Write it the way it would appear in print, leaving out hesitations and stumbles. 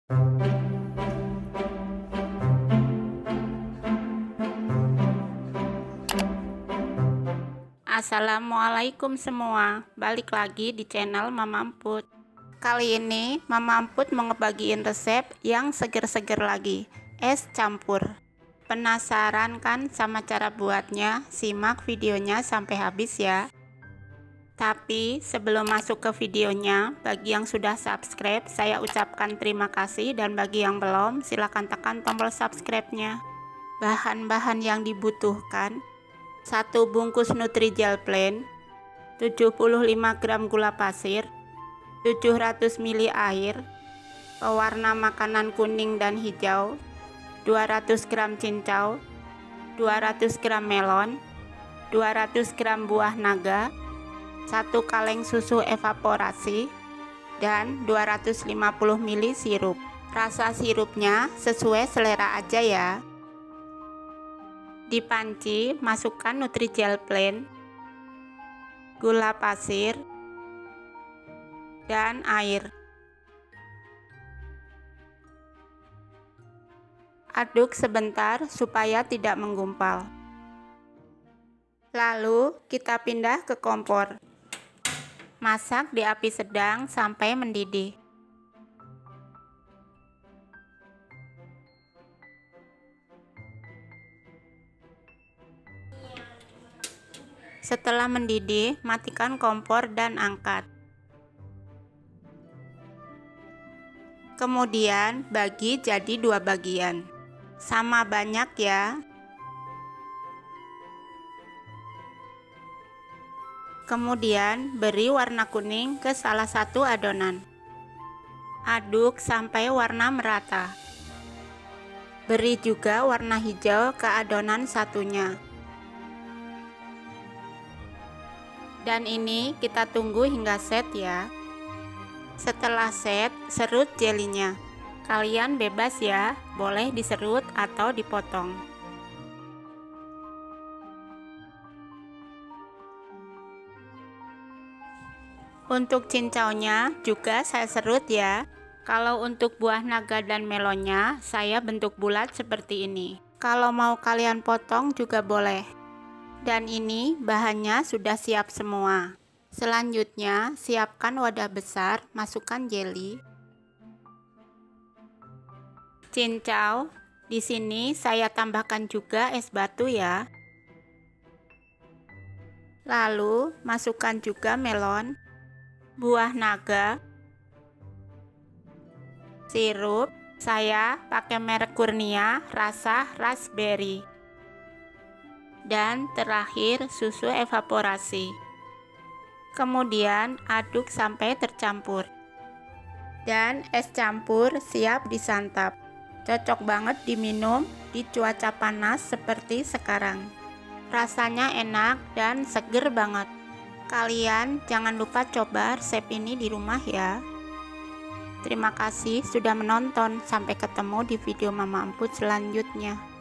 Assalamualaikum semua, balik lagi di channel Mama Emput. Kali ini Mama Emput mau ngebagiin resep yang seger-seger lagi, es campur. Penasaran kan sama cara buatnya? Simak videonya sampai habis ya. Tapi sebelum masuk ke videonya, bagi yang sudah subscribe, saya ucapkan terima kasih, dan bagi yang belum, silahkan tekan tombol subscribe-nya. Bahan-bahan yang dibutuhkan: 1 bungkus Nutrijel plain, 75 gram gula pasir, 700 ml air, pewarna makanan kuning dan hijau, 200 gram cincau, 200 gram melon, 200 gram buah naga, 1 kaleng susu evaporasi, dan 250 ml sirup. Rasa sirupnya sesuai selera aja ya. Di panci masukkan Nutrijel plain, gula pasir, dan air. Aduk sebentar supaya tidak menggumpal. Lalu kita pindah ke kompor. Masak di api sedang sampai mendidih. Setelah mendidih, matikan kompor dan angkat. Kemudian bagi jadi 2 bagian. Sama banyak ya. Kemudian beri warna kuning ke salah satu adonan. Aduk sampai warna merata. Beri juga warna hijau ke adonan satunya. Dan ini kita tunggu hingga set ya. Setelah set, serut jelinya. Kalian bebas ya, boleh diserut atau dipotong. Untuk cincaunya juga saya serut ya. Kalau untuk buah naga dan melonnya, saya bentuk bulat seperti ini. Kalau mau kalian potong juga boleh. Dan ini bahannya sudah siap semua. Selanjutnya, siapkan wadah besar, masukkan jeli, cincau. Di sini saya tambahkan juga es batu ya. Lalu masukkan juga melon, buah naga, sirup. Saya pakai merek Kurnia rasa raspberry, dan terakhir susu evaporasi. Kemudian aduk sampai tercampur. Dan es campur siap disantap. Cocok banget diminum di cuaca panas seperti sekarang. Rasanya enak dan seger banget. Kalian jangan lupa coba resep ini di rumah ya. Terima kasih sudah menonton. Sampai ketemu di video Mama Emput selanjutnya.